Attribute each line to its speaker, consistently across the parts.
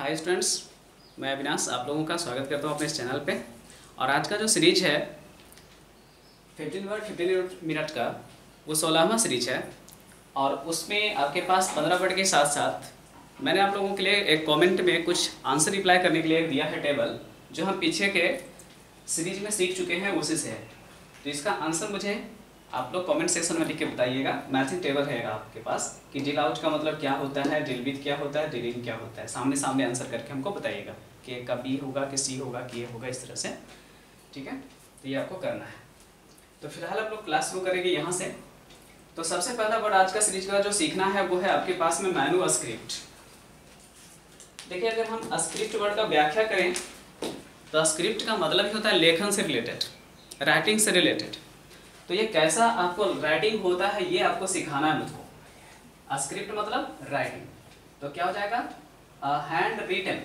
Speaker 1: Hi students, मैं अविनाश आप लोगों का स्वागत करता हूँ अपने इस चैनल पे। और आज का जो सीरीज है 15 वर्ड 15 मिनट का, वो 16वां सीरीज है। और उसमें आपके पास 15 वर्ड के साथ साथ मैंने आप लोगों के लिए एक कमेंट में कुछ आंसर रिप्लाई करने के लिए दिया है टेबल, जो हम पीछे के सीरीज में सीख चुके हैं उसी से है। तो इसका आंसर मुझे आप लोग कमेंट सेक्शन में लिख के बताइएगा। मैथिंग टेबल रहेगा आपके पास कि डील आउट का मतलब क्या होता है, डील विद क्या होता है, डील इन क्या होता है। सामने सामने आंसर करके हमको बताइएगा कि एक का बी होगा कि सी होगा कि ये होगा, इस तरह से। ठीक है, तो ये आपको करना है। तो फिलहाल आप लोग क्लास शुरू करेंगे यहाँ से। तो सबसे पहला वर्ड आज का सीरीज का जो सीखना है वो है आपके पास में मैन्युस्क्रिप्ट। देखिए, अगर हम स्क्रिप्ट वर्ड का व्याख्या करें तो स्क्रिप्ट का मतलब ही होता है लेखन से रिलेटेड, राइटिंग से रिलेटेड। तो ये कैसा आपको राइटिंग होता है ये आपको सिखाना है मुझको। स्क्रिप्ट मतलब राइटिंग, तो क्या हो जाएगा हैंड रिटन।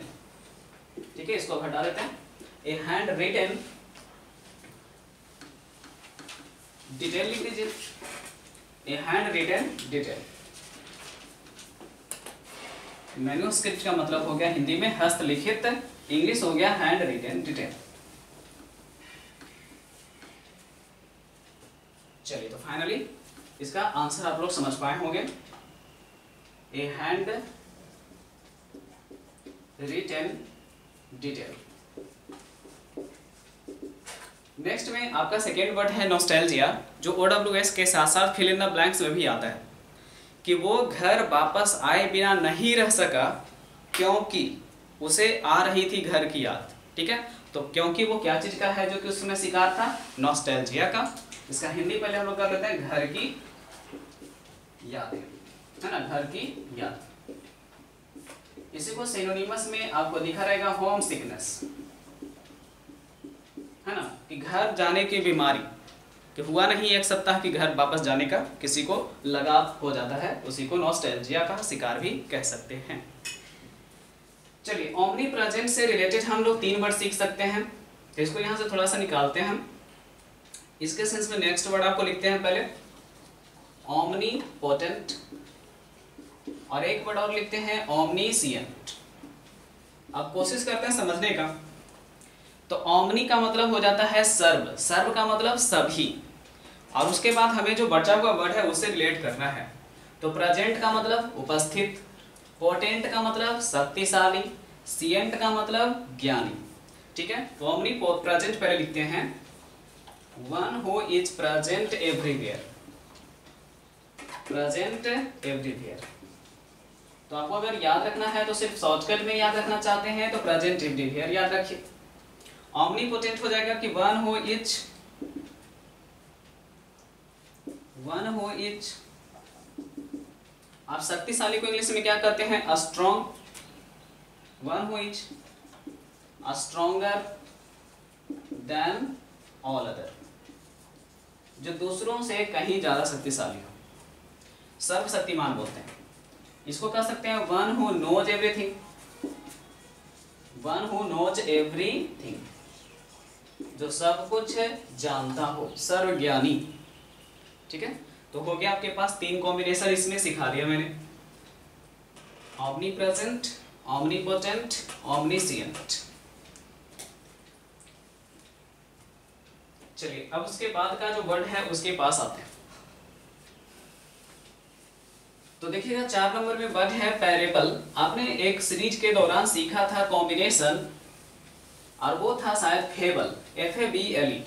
Speaker 1: ठीक है, इसको हटा देते हैं। ए हैंड रिटन डिटेल लिख दीजिए, ए हैंड रिटन डिटेल। मैन्युस्क्रिप्ट का मतलब हो गया हिंदी में हस्तलिखित, इंग्लिश हो गया हैंड रिटन डिटेल। चलिए, तो फाइनली इसका आंसर आप लोग समझ पाए होंगे। ए हैंड रिटन डिटेल। नेक्स्ट में आपका सेकेंड वर्ड है नॉस्टैल्जिया, जो OWS के साथ साथ फिल इन द ब्लैंक्स में भी आता है कि वो घर वापस आए बिना नहीं रह सका क्योंकि उसे आ रही थी घर की याद। ठीक है, तो क्योंकि वो क्या चीज का है जो कि उसमें शिकार था, नॉस्टैल्जिया का। इसका हिंदी पहले हम लोग कर लेते हैं, घर की याद, है ना, घर की याद। इसी को सिनोनिमस में आपको दिखा रहेगा होम सिकनेस, है ना, कि घर जाने की बीमारी, कि हुआ नहीं एक सप्ताह कि घर वापस जाने का किसी को लगाव हो जाता है, उसी को नॉस्टैल्जिया का शिकार भी कह सकते हैं। चलिए, ओमनी प्रेजेंट से रिलेटेड हम लोग 3 वर्ड सीख सकते हैं। तो इसको यहां से थोड़ा सा निकालते हैं हम। इसके सेंस में नेक्स्ट वर्ड आपको लिखते हैं पहले ओमनीपोटेंट, और एक वर्ड और लिखते हैं ओमनीसिएंट। अब कोशिश करते हैं समझने का। तो ओमनी का मतलब हो जाता है सर्व, सर्व का मतलब सभी, और उसके बाद हमें जो बचा हुआ वर्ड है उससे रिलेट करना है। तो प्रेजेंट का मतलब उपस्थित, पोटेंट का मतलब शक्तिशाली, सिएंट का मतलब ज्ञानी। ठीक है, तो ओमनी प्रेजेंट पहले लिखते हैं one who is present everywhere, present everywhere. तो आपको अगर याद रखना है तो सिर्फ शॉर्टकट में याद रखना चाहते हैं तो प्रेजेंट एवरीवेयर याद रखिए। ऑमनीपोटेंट हो जाएगा कि वन हु इज, आप शक्तिशाली को इंग्लिश में क्या कहते हैं, strong, one who is stronger than all other, जो दूसरों से कहीं ज्यादा शक्तिशाली हो, सर्वशक्तिमान बोलते हैं। इसको कह सकते हैं one who knows everything, one who knows everything, जो सब कुछ जानता हो, सर्वज्ञानी। ठीक है, तो हो गया आपके पास 3 कॉम्बिनेशन इसमें सिखा दिया मैंने, ऑमनीप्रेजेंट, ऑमनीपोटेंट, ऑमनीसिएंट। चलिए, अब उसके बाद का जो वर्ड है उसके पास आते हैं। तो देखिएगा 4 नंबर में वर्ड है पैरेबल। आपने एक सीरीज के दौरान सीखा था कॉम्बिनेशन, और वो था शायद फेबल, FABLE।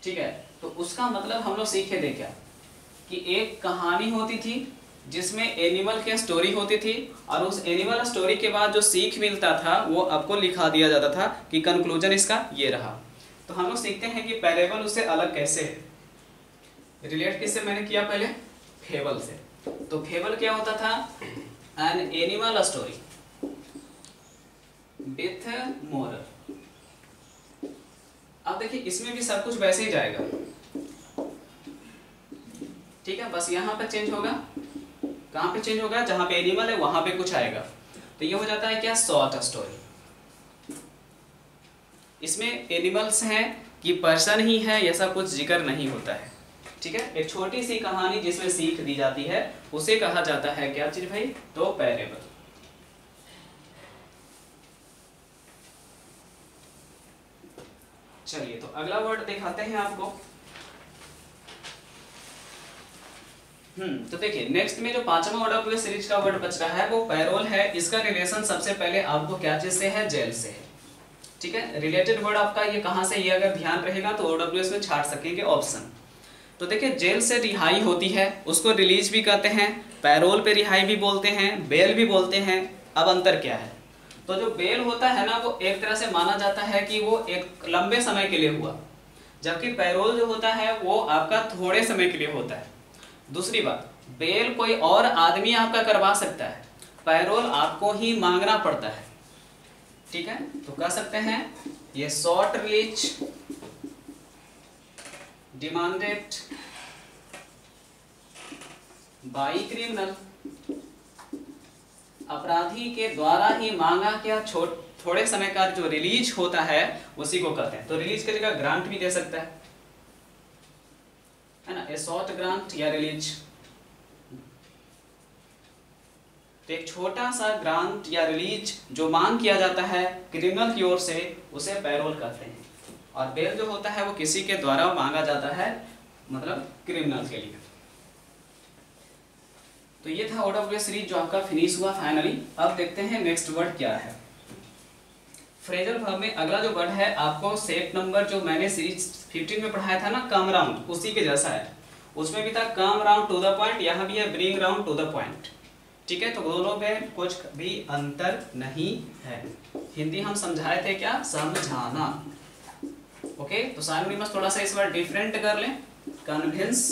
Speaker 1: ठीक है, तो उसका मतलब हम लोग सीखे थे क्या, कि एक कहानी होती थी जिसमें एनिमल की स्टोरी होती थी, और उस एनिमल स्टोरी के बाद जो सीख मिलता था वो आपको लिखा दिया जाता था कि कंक्लूजन इसका ये रहा। तो हम लोग सीखते हैं कि पैरेबल उससे अलग कैसे है। रिलेट किससे मैंने किया पहले, फेबल से। तो फेबल क्या होता था, an animal story with moral. अब देखिए, इसमें भी सब कुछ वैसे ही जाएगा। ठीक है, बस यहाँ पे चेंज होगा, कहाँ पे चेंज होगा, जहां पे एनिमल है वहां पे कुछ आएगा। तो ये हो जाता है क्या, शॉर्ट स्टोरी। इसमें एनिमल्स हैं कि पर्सन ही है ऐसा कुछ जिक्र नहीं होता है। ठीक है, एक छोटी सी कहानी जिसमें सीख दी जाती है उसे कहा जाता है क्या चीज भाई, तो पैरेबल। चलिए तो अगला वर्ड दिखाते हैं आपको। तो देखिए नेक्स्ट में जो पांचवा OWS सीरीज का वर्ड बच रहा है वो पैरोल है। इसका रिलेशन सबसे पहले आपको क्या चीज से है, जेल से है। ठीक है, रिलेटेड वर्ड आपका ये कहाँ से, ये अगर ध्यान रहेगा तो OWS में छाट सकेंगे ऑप्शन। तो देखिए जेल से रिहाई होती है, उसको रिलीज भी कहते हैं, पैरोल पे रिहाई भी बोलते हैं, बेल भी बोलते हैं। अब अंतर क्या है, तो जो बेल होता है ना वो एक तरह से माना जाता है कि वो एक लंबे समय के लिए हुआ, जबकि पैरोल जो होता है वो आपका थोड़े समय के लिए होता है। दूसरी बात, बेल कोई और आदमी आपका करवा सकता है, पैरोल आपको ही मांगना पड़ता है। ठीक है, तो कह सकते हैं ये short release demanded by criminal, अपराधी के द्वारा ही मांगा क्या थोड़े समय का जो रिलीज होता है उसी को कहते हैं। तो रिलीज की जगह ग्रांट भी दे सकता है ना, ए शॉर्ट ग्रांट या रिलीज। तो एक छोटा सा ग्रांट या रिलीज जो मांग किया जाता है क्रिमिनल की ओर से उसे पैरोल कहते हैं, और बेल जो होता है वो किसी के द्वारा मांगा जाता है, मतलब क्रिमिनल के लिए। तो ये था OWS सीरीज जो आपका फिनिश हुआ फाइनली। अब देखते हैं नेक्स्ट वर्ड क्या है। फ्रेजल वर्ब में अगला जो वर्ड है आपको सेट नंबर जो मैंने सीरीज 15 में पढ़ाया था ना, कम राउंड, उसी के जैसा है। उसमें भी था come round to the point, यहाँ भी है bring round to the point. ठीक है, तो दोनों में कुछ भी अंतर नहीं है। हिंदी हम समझाए थे क्या, समझाना। ओके, तो साइनोनिमस थोड़ा सा इस बार डिफरेंट कर लें, कन्विंस,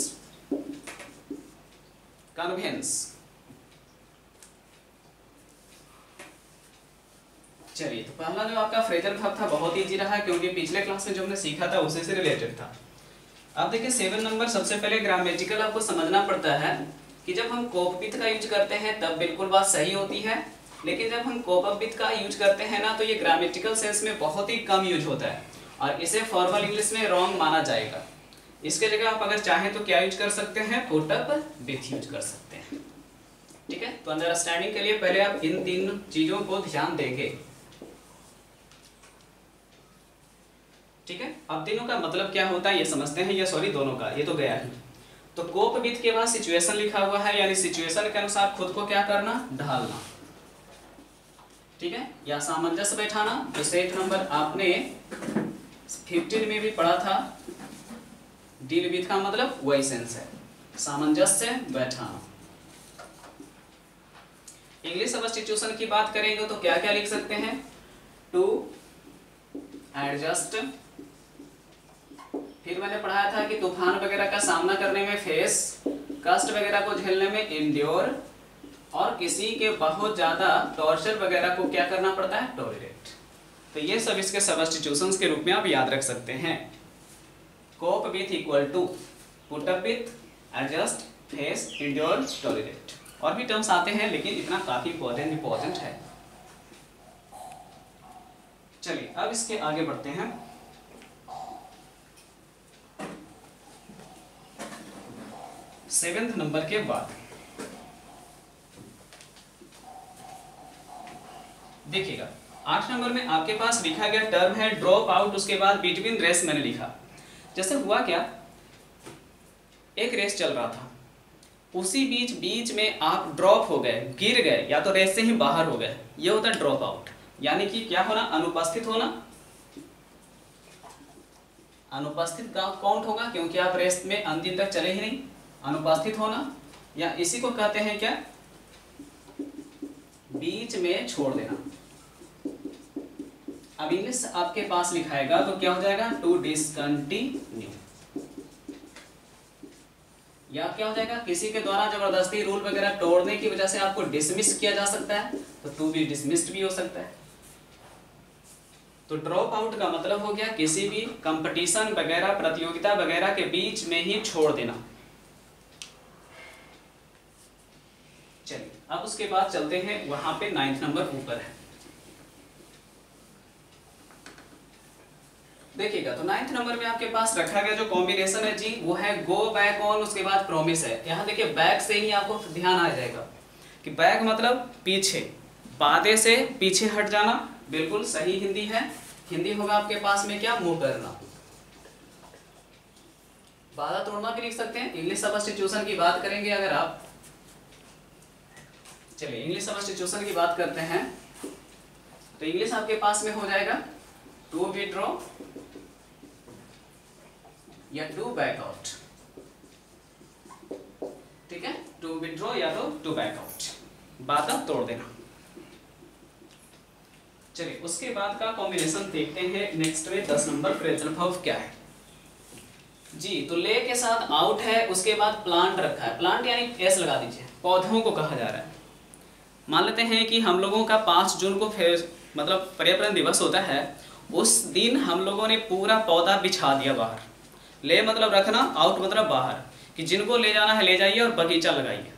Speaker 1: कन्विंस। चलिए, तो पहला जो आपका फ्रेजल वर्ब था बहुत इजी रहा क्योंकि पिछले क्लास में जो हमने सीखा था उसी से रिलेटेड था। अब देखिए 7 नंबर, सबसे पहले ग्रामेटिकल आपको समझना पड़ता है कि जब हम कोप विथ का यूज करते हैं तब बिल्कुल बात सही होती है, लेकिन जब हम कोप अप विथ का यूज करते हैं ना तो ये ग्रामेटिकल सेंस में बहुत ही कम यूज होता है और इसे फॉर्मल इंग्लिश में रॉन्ग माना जाएगा। इसके जगह आप अगर चाहें तो क्या यूज कर सकते हैं, पुट अप विथ यूज कर सकते हैं। ठीक है, तो अंडरस्टैंडिंग के लिए पहले आप इन 3 चीजों को ध्यान देंगे। ठीक है, अब तीनों का मतलब क्या होता है ये समझते हैं, ये सॉरी दोनों का, ये तो गया ही। तो कोप विथ के बाद सिचुएशन लिखा हुआ है, यानी सिचुएशन के अनुसार खुद को क्या करना, ढालना। ठीक है, या सामंजस्य बैठाना, जो सेट नंबर आपने 15 में भी पढ़ा था। डील विथ का मतलब वही सेंस है, सामंजस्य बैठाना। इंग्लिश सब्स्टिट्यूशन की बात करेंगे तो क्या क्या लिख सकते हैं, टू एडजस्ट। फिर मैंने पढ़ाया था कि तूफान वगैरह का सामना करने में फेस, कष्ट वगैरह को झेलने में इंड्योर, और किसी के बहुत ज्यादा टॉर्चर वगैरह को क्या करना पड़ता है, टॉलरेट। तो ये सब इसके सब्स्टिट्यूशंस के रूप में आप याद रख सकते हैं। Cope with equal to put up with, adjust, face, endure, tolerate. और भी टर्म्स आते हैं लेकिन इतना काफी इंपॉर्टेंट है। चलिए अब इसके आगे बढ़ते हैं। सेवेंथ नंबर के बाद देखिएगा 8 नंबर में आपके पास लिखा गया टर्म है ड्रॉप आउट, उसके बाद बिटवीन रेस मैंने लिखा। जैसे हुआ क्या, एक रेस चल रहा था, उसी बीच में आप ड्रॉप हो गए, गिर गए, या तो रेस से ही बाहर हो गए, ये होता है ड्रॉप आउट। यानी कि क्या होना, अनुपस्थित होना। अनुपस्थित काउंट होगा क्योंकि आप रेस में अंतिम तक चले ही नहीं, अनुपस्थित होना, या इसी को कहते हैं क्या, बीच में छोड़ देना। अब इंग्लिश आपके पास लिखाएगा तो क्या हो जाएगा, टू डिसकंटिन्यू, या क्या हो जाएगा, किसी के द्वारा जबरदस्ती रूल वगैरह तोड़ने की वजह से आपको डिसमिस किया जा सकता है, तो टू बी डिसमिस्ड भी हो सकता है। तो ड्रॉप आउट का मतलब हो गया किसी भी कंपटीशन वगैरह, प्रतियोगिता वगैरह के बीच में ही छोड़ देना। चलिए अब उसके बाद चलते हैं, वहां पे 9th नंबर ऊपर है। देखिएगा तो 9th नंबर में आपके पास रखा गया जो कॉम्बिनेशन है जी, वो है गो बैक ऑन, उसके बाद प्रॉमिस है। यहाँ देखिए बैक से ही आपको ध्यान आ जाएगा कि बैक मतलब पीछे, बाधे से पीछे हट जाना, बिल्कुल सही हिंदी है। हिंदी होगा आपके पास में क्या, मुंह करना। बाधा तोड़ना भी लिख सकते हैं। इंग्लिश सब्स्टिट्यूशन की बात करेंगे अगर आप, चलिए इंग्लिश सब्स्टिट्यूशन की बात करते हैं, तो इंग्लिश आपके पास में हो जाएगा टू विड्रॉ या टू बैक आउट। ठीक है, टू विड्रॉ या तो टू बैक आउट, बाधा तोड़ देना। चलिए उसके बाद का कॉम्बिनेशन देखते हैं नेक्स्ट में। 10 नंबर फ्रेजल वर्ब क्या है जी? तो ले के साथ आउट है, उसके बाद प्लांट रखा है। प्लांट यानी एस लगा दीजिए, पौधों को कहा जा रहा है। मान लेते हैं कि हम लोगों का 5 जून को मतलब पर्यावरण दिवस होता है, उस दिन हम लोगों ने पूरा पौधा बिछा दिया बाहर। ले मतलब रखना, आउट मतलब बाहर, कि जिनको ले जाना है ले जाइए और बगीचा लगाइए।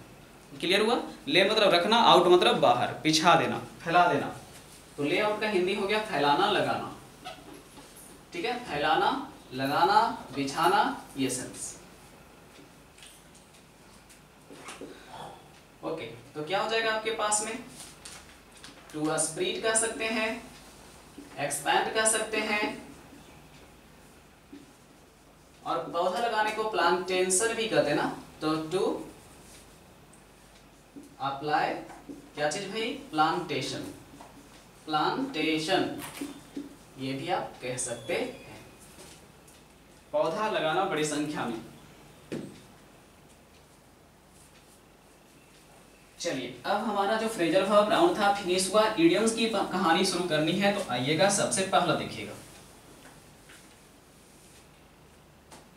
Speaker 1: क्लियर हुआ? ले मतलब रखना, आउट मतलब बाहर, बिछा देना, फैला देना। तो ले आउट का हिंदी हो गया फैलाना लगाना। ठीक है, फैलाना लगाना बिछाना, ये सेंस। ओके, तो क्या हो जाएगा आपके पास में? टू स्प्रीड कह सकते हैं, एक्सपैंड कह सकते हैं, और पौधा लगाने को प्लांटेशन भी कहते हैं ना। तो टू अप्लाई क्या चीज भाई? प्लांटेशन। प्लांटेशन ये भी आप कह सकते हैं, पौधा लगाना बड़ी संख्या में। चलिए अब हमारा जो फ्रेजल वर्ब राउंड था फिनिश हुआ। इडियम्स की कहानी शुरू करनी है, तो आइएगा सबसे पहला देखिएगा।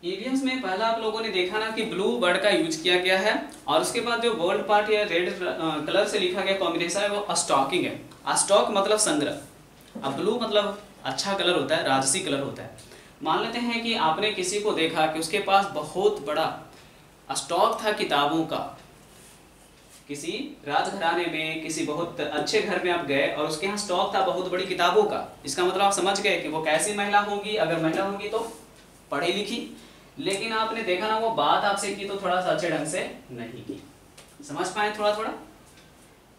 Speaker 1: इडियम्स में पहला आप लोगों ने देखा ना कि ब्लू वर्ड का यूज किया गया है, और उसके बाद जो बोल्ड पार्ट या रेड कलर से लिखा गया कॉम्बिनेशन है वो स्टॉकिंग है। स्टॉक मतलब संग्रह। अब ब्लू मतलब अच्छा कलर होता है, राजसी कलर होता है। मान लेते हैं कि आपने किसी को देखा कि उसके पास बहुत बड़ा स्टॉक था किताबों का। किसी राजघराने में, किसी बहुत अच्छे घर में आप गए और उसके यहाँ स्टॉक था बहुत बड़ी किताबों का। इसका मतलब आप समझ गए कि वो कैसी महिला होंगी। अगर महिला होंगी तो पढ़ी लिखी, लेकिन आपने देखा ना वो बात आपसे की तो थोड़ा सा अच्छे ढंग से नहीं की। समझ पाए थोड़ा थोड़ा?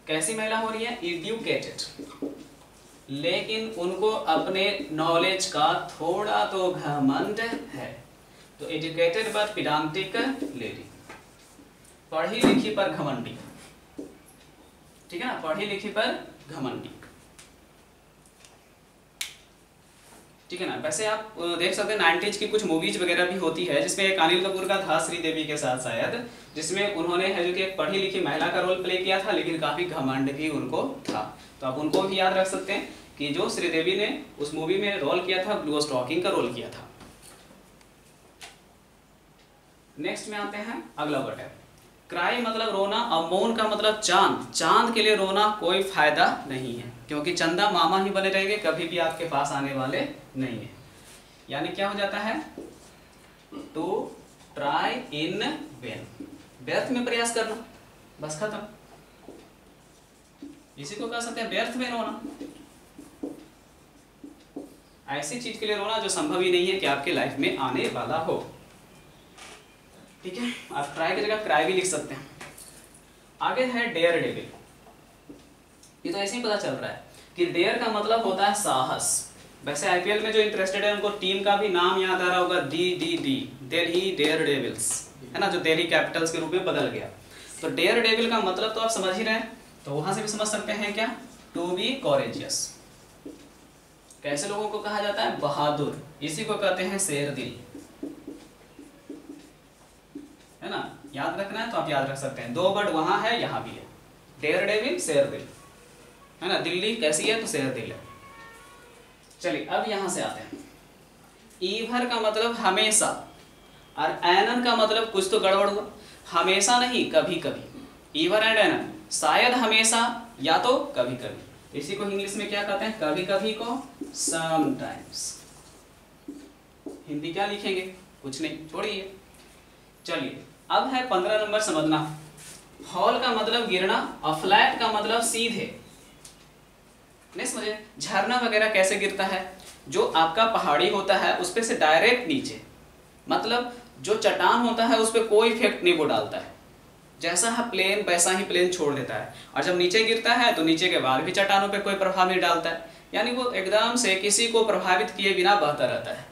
Speaker 1: कैसी महिला हो रही है? एजुकेटेड, लेकिन उनको अपने नॉलेज का थोड़ा तो घमंड है। तो एजुकेटेड बट पेडांटिक लेडी, पढ़ी लिखी पर घमंडी। ठीक है ना, पढ़ी लिखी पर घमंडी। ठीक है ना। वैसे आप देख सकते हैं 90s की कुछ मूवीज वगैरह भी होती है, जिसमें एक अनिल कपूर का था श्रीदेवी के साथ शायद, जिसमें उन्होंने है जो कि एक पढ़ी लिखी महिला का रोल प्ले किया था, लेकिन काफी घमंड भी उनको था। तो आप उनको भी याद रख सकते हैं कि जो श्रीदेवी ने उस मूवी में रोल किया था, ब्लू स्टॉकिंग का रोल किया था। नेक्स्ट में आते हैं, अगला वर्ड है क्राई मतलब रोना, और मौन का मतलब चांद। चांद के लिए रोना कोई फायदा नहीं है, क्योंकि चंदा मामा ही बने रहेंगे, कभी भी आपके पास आने वाले नहीं है। यानी क्या हो जाता है? टू ट्राई इन वेन, व्यर्थ में प्रयास करना, बस खत्म। इसी को कह सकते हैं व्यर्थ में रोना। ऐसी चीज के लिए रोना जो संभव ही नहीं है कि आपके लाइफ में आने वाला हो। ठीक है, आप ट्राई की जगह क्राई भी लिख सकते हैं। आगे है डेयर डेविल। ये तो ऐसे ही पता चल रहा है कि डेयर का मतलब होता है साहस। वैसे आईपीएल में जो इंटरेस्टेड है उनको टीम का भी नाम याद आ रहा होगा, DDD, दिल्ली डेयर डेविल्स, है ना, जो दिल्ली कैपिटल्स के रूप में बदल गया। तो डेयर डेविल का मतलब तो आप समझ ही रहे हैं, तो वहां से भी समझ सकते हैं क्या? To be courageous. कैसे लोगों को कहा जाता है? बहादुर। इसी को कहते हैं शेर दिल, है ना। याद रखना है तो आप याद रख सकते हैं। 2 वर्ड वहां है, यहां भी है। डेयर डेविल, शेर दिल, है ना। दिल्ली कैसी है? तो शेर दिल है। चलिए अब यहां से आते हैं। ईवर का मतलब हमेशा, और एनन का मतलब कुछ तो गड़बड़ हुआ। हमेशा नहीं, कभी कभी। ईवर एंड एनन, शायद हमेशा या तो कभी कभी। इसी को इंग्लिश में क्या कहते हैं? कभी कभी को समटाइम्स। हिंदी क्या लिखेंगे? कुछ नहीं, छोड़िए। चलिए अब है 15 नंबर समझना। फॉल का मतलब गिरना, और फ्लैट का मतलब सीधे। नहीं समझे? झरना वगैरह कैसे गिरता है? जो आपका पहाड़ी होता है उस पे से डायरेक्ट नीचे, मतलब जो चट्टान होता है उस पर कोई इफेक्ट नहीं वो डालता है। जैसा है प्लेन वैसा ही प्लेन छोड़ देता है, और जब नीचे गिरता है तो नीचे के बाद भी चट्टानों पे कोई प्रभाव नहीं डालता है। यानी वो एकदम से किसी को प्रभावित किए बिना बहता रहता है।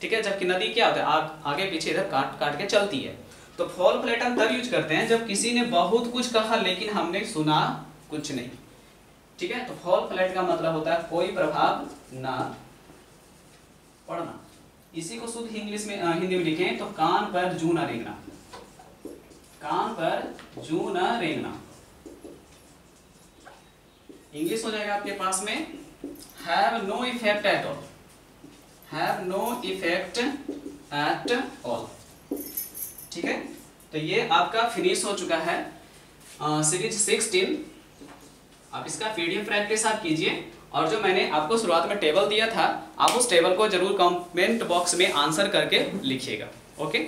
Speaker 1: ठीक है, जबकि नदी क्या होता है आगे पीछे इधर काट काट के चलती है। तो फॉल फ्लैट हम तब यूज करते हैं जब किसी ने बहुत कुछ कहा लेकिन हमने सुना कुछ नहीं। ठीक है, तो फॉल फ्लैट का मतलब होता है कोई प्रभाव ना पड़ना। इसी को शुद्ध इंग्लिश में हिंदी में लिखें तो कान पर जू ना रेंगना, कान पर जू ना रेंगना। इंग्लिश हो जाएगा आपके पास में have no effect at all, have no effect at all. ठीक है, तो ये आपका फिनिश हो चुका है सीरीज 16। आप इसका पीडीएफ प्रैक्टिस आप कीजिए, और जो मैंने आपको शुरुआत में टेबल दिया था आप उस टेबल को जरूर कमेंट बॉक्स में आंसर करके लिखिएगा। ओके।